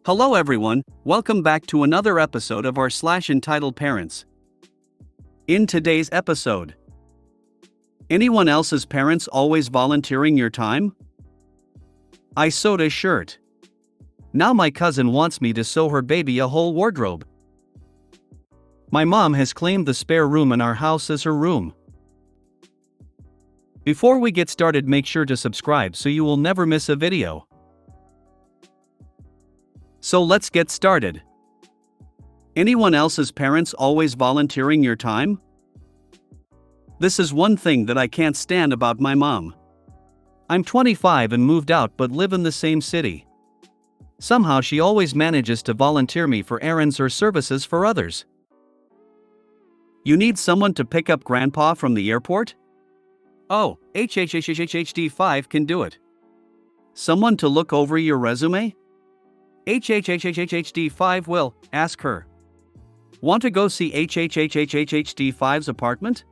Hello everyone, welcome back to another episode of our entitled parents. In today's episode, anyone else's parents always volunteering your time? I sewed a shirt. Now my cousin wants me to sew her baby a whole wardrobe. My mom has claimed the spare room in our house as her room. Before we get started, make sure to subscribe so you will never miss a video. So let's get started. Anyone else's parents always volunteering your time? This is one thing that I can't stand about my mom. I'm 25 and moved out but live in the same city. Somehow she always manages to volunteer me for errands or services for others. You need someone to pick up grandpa from the airport? Oh, HHHHHD5 can do it. Someone to look over your resume? HHHHHD5 will, ask her. Want to go see HHHHHD5's apartment?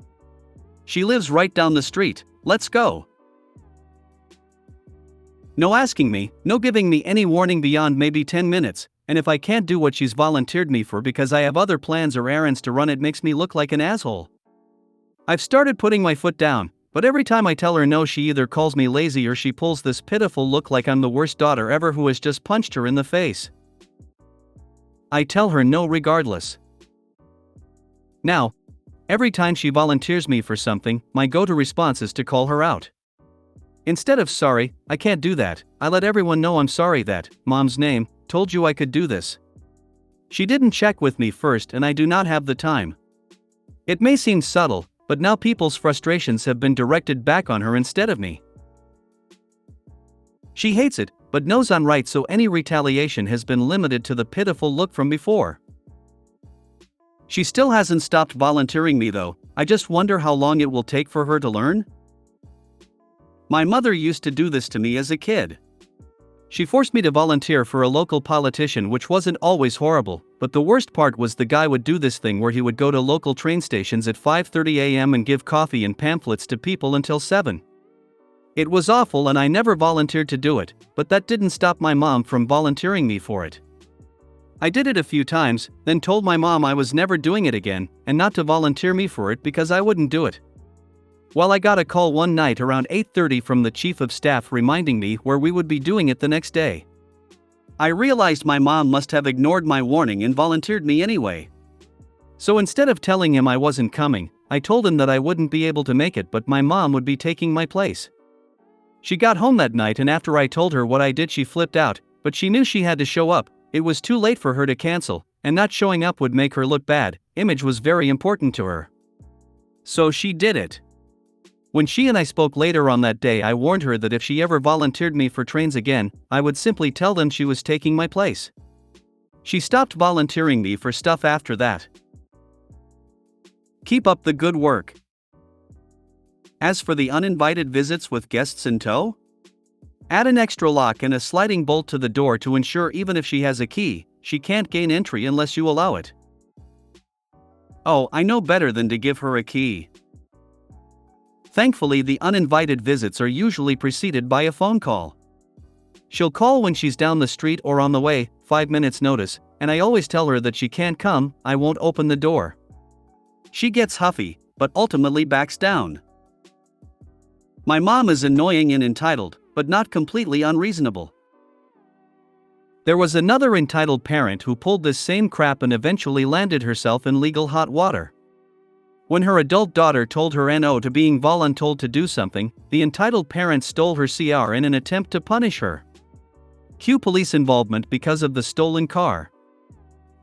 She lives right down the street, let's go. No asking me, no giving me any warning beyond maybe 10 minutes, and if I can't do what she's volunteered me for because I have other plans or errands to run, it makes me look like an asshole. I've started putting my foot down, but every time I tell her no, she either calls me lazy or she pulls this pitiful look like I'm the worst daughter ever who has just punched her in the face. I tell her no regardless. Now, every time she volunteers me for something, my go-to response is to call her out. Instead of sorry, I can't do that, I let everyone know I'm sorry that, mom's name, told you I could do this. She didn't check with me first and I do not have the time. It may seem subtle, but now people's frustrations have been directed back on her instead of me. She hates it, but knows I'm right, so any retaliation has been limited to the pitiful look from before. She still hasn't stopped volunteering me though. I just wonder how long it will take for her to learn. My mother used to do this to me as a kid. She forced me to volunteer for a local politician, which wasn't always horrible, but the worst part was the guy would do this thing where he would go to local train stations at 5:30 a.m. and give coffee and pamphlets to people until 7. It was awful and I never volunteered to do it, but that didn't stop my mom from volunteering me for it. I did it a few times, then told my mom I was never doing it again, and not to volunteer me for it because I wouldn't do it. Well, I got a call one night around 8:30 from the chief of staff reminding me where we would be doing it the next day. I realized my mom must have ignored my warning and volunteered me anyway. So instead of telling him I wasn't coming, I told him that I wouldn't be able to make it but my mom would be taking my place. She got home that night and after I told her what I did she flipped out, but she knew she had to show up. It was too late for her to cancel, and not showing up would make her look bad. Image was very important to her. So she did it. When she and I spoke later on that day, I warned her that if she ever volunteered me for trains again, I would simply tell them she was taking my place. She stopped volunteering me for stuff after that. Keep up the good work. As for the uninvited visits with guests in tow, add an extra lock and a sliding bolt to the door to ensure even if she has a key, she can't gain entry unless you allow it. Oh, I know better than to give her a key. Thankfully, the uninvited visits are usually preceded by a phone call. She'll call when she's down the street or on the way, 5 minutes notice, and I always tell her that she can't come, I won't open the door. She gets huffy, but ultimately backs down. My mom is annoying and entitled, but not completely unreasonable. There was another entitled parent who pulled this same crap and eventually landed herself in legal hot water. When her adult daughter told her no to being voluntold to do something, the entitled parent stole her CR in an attempt to punish her. Cue police involvement because of the stolen car.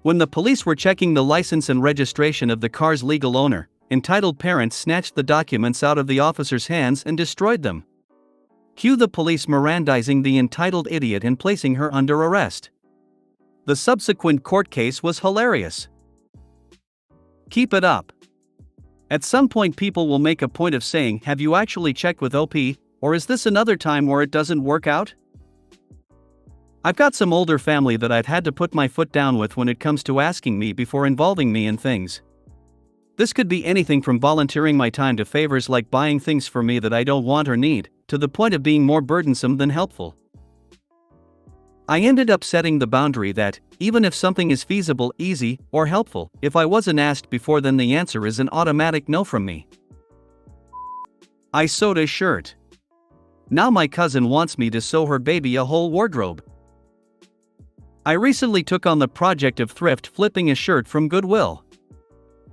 When the police were checking the license and registration of the car's legal owner, entitled parent snatched the documents out of the officer's hands and destroyed them. Cue the police Mirandizing the entitled idiot and placing her under arrest. The subsequent court case was hilarious. Keep it up. At some point people will make a point of saying, have you actually checked with OP, or is this another time where it doesn't work out? I've got some older family that I've had to put my foot down with when it comes to asking me before involving me in things. This could be anything from volunteering my time to favors like buying things for me that I don't want or need, to the point of being more burdensome than helpful. I ended up setting the boundary that, even if something is feasible, easy, or helpful, if I wasn't asked before, then the answer is an automatic no from me. I sewed a shirt. Now my cousin wants me to sew her baby a whole wardrobe. I recently took on the project of thrift flipping a shirt from Goodwill.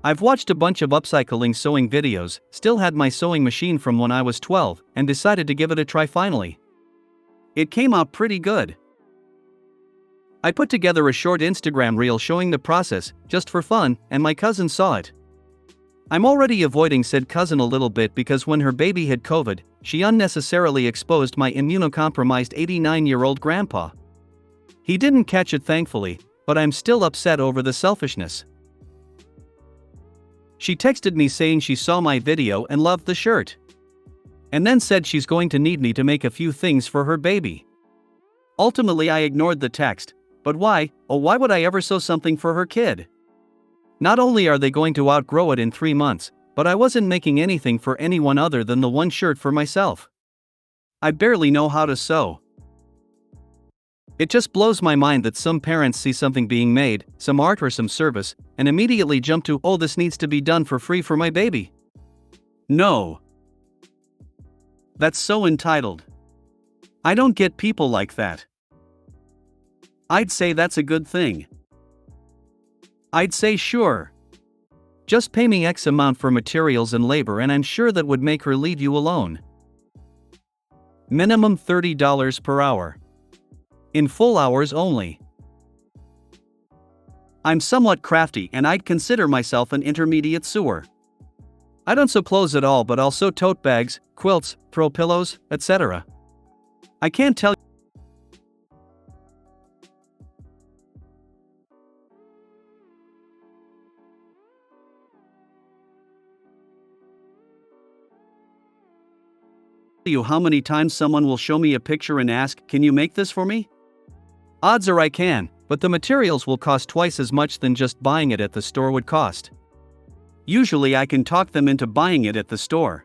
I've watched a bunch of upcycling sewing videos, still had my sewing machine from when I was 12, and decided to give it a try finally. It came out pretty good. I put together a short Instagram reel showing the process, just for fun, and my cousin saw it. I'm already avoiding said cousin a little bit because when her baby had COVID, she unnecessarily exposed my immunocompromised 89-year-old grandpa. He didn't catch it thankfully, but I'm still upset over the selfishness. She texted me saying she saw my video and loved the shirt. And then said she's going to need me to make a few things for her baby. Ultimately I ignored the text, but why, oh why would I ever sew something for her kid? Not only are they going to outgrow it in 3 months, but I wasn't making anything for anyone other than the one shirt for myself. I barely know how to sew. It just blows my mind that some parents see something being made, some art or some service, and immediately jump to, oh, this needs to be done for free for my baby. No. That's so entitled. I don't get people like that. I'd say that's a good thing. I'd say sure. Just pay me X amount for materials and labor and I'm sure that would make her leave you alone. Minimum $30 per hour. In full hours only. I'm somewhat crafty and I'd consider myself an intermediate sewer. I don't sew clothes at all, but I'll sew tote bags, quilts, throw pillows, etc. I can't tell you how many times someone will show me a picture and ask, can you make this for me? Odds are I can, but the materials will cost twice as much than just buying it at the store would cost. Usually I can talk them into buying it at the store.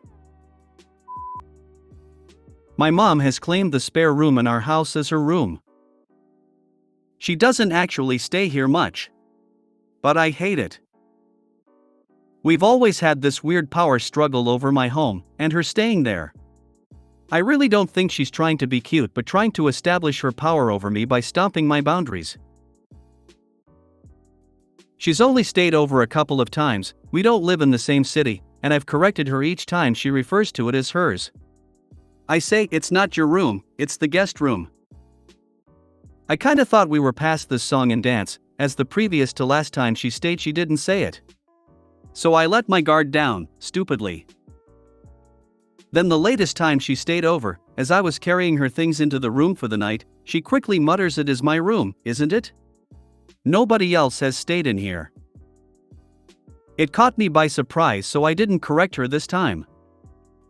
My mom has claimed the spare room in our house as her room. She doesn't actually stay here much. But I hate it. We've always had this weird power struggle over my home, and her staying there. I really don't think she's trying to be cute but trying to establish her power over me by stomping my boundaries. She's only stayed over a couple of times, we don't live in the same city, and I've corrected her each time she refers to it as hers. I say, it's not your room, it's the guest room. I kinda thought we were past this song and dance, as the previous to last time she stayed she didn't say it. So I let my guard down, stupidly. Then the latest time she stayed over, as I was carrying her things into the room for the night, she quickly mutters, it is my room, isn't it? Nobody else has stayed in here. It caught me by surprise, so I didn't correct her this time.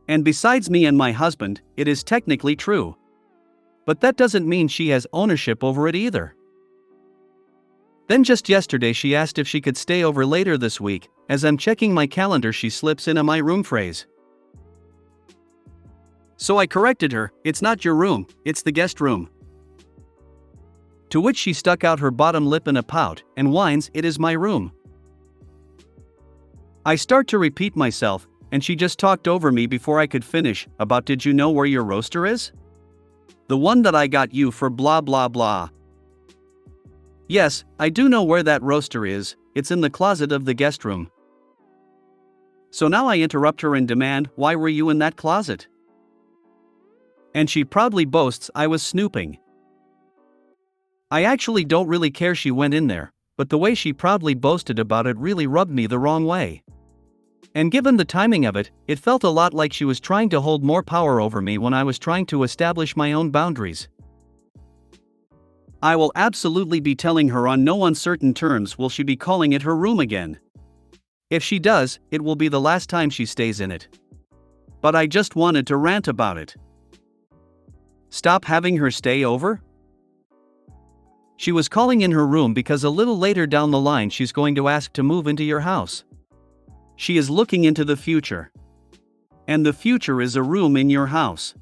And besides me and my husband, it is technically true. But that doesn't mean she has ownership over it either. Then just yesterday she asked if she could stay over later this week. As I'm checking my calendar she slips in a my room phrase. So I corrected her, it's not your room, it's the guest room. To which she stuck out her bottom lip in a pout, and whines, it is my room. I start to repeat myself, and she just talked over me before I could finish, about did you know where your roaster is? The one that I got you for blah blah blah. Yes, I do know where that roaster is, it's in the closet of the guest room. So now I interrupt her and demand, why were you in that closet? And she proudly boasts I was snooping. I actually don't really care she went in there, but the way she proudly boasted about it really rubbed me the wrong way. And given the timing of it, it felt a lot like she was trying to hold more power over me when I was trying to establish my own boundaries. I will absolutely be telling her on no uncertain terms will she be calling it her room again. If she does, it will be the last time she stays in it. But I just wanted to rant about it. Stop having her stay over? She was calling in her room because a little later down the line she's going to ask to move into your house. She is looking into the future. And the future is a room in your house.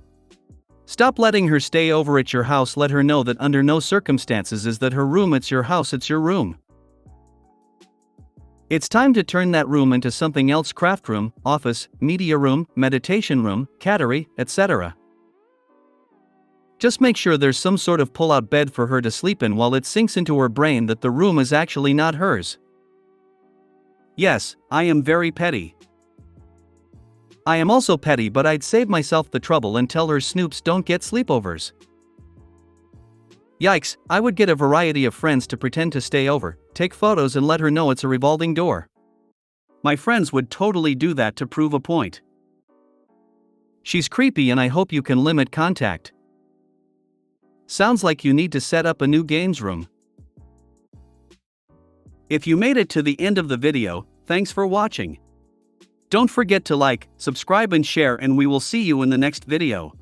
Stop letting her stay over at your house. Let her know that under no circumstances is that her room. It's your house, it's your room. It's time to turn that room into something else: craft room, office, media room, meditation room, cattery, etc. Just make sure there's some sort of pull-out bed for her to sleep in while it sinks into her brain that the room is actually not hers. Yes, I am very petty. I am also petty, but I'd save myself the trouble and tell her Snoops don't get sleepovers. Yikes, I would get a variety of friends to pretend to stay over, take photos and let her know it's a revolving door. My friends would totally do that to prove a point. She's creepy and I hope you can limit contact. Sounds like you need to set up a new games room. If you made it to the end of the video, thanks for watching. Don't forget to like, subscribe and share, and we will see you in the next video.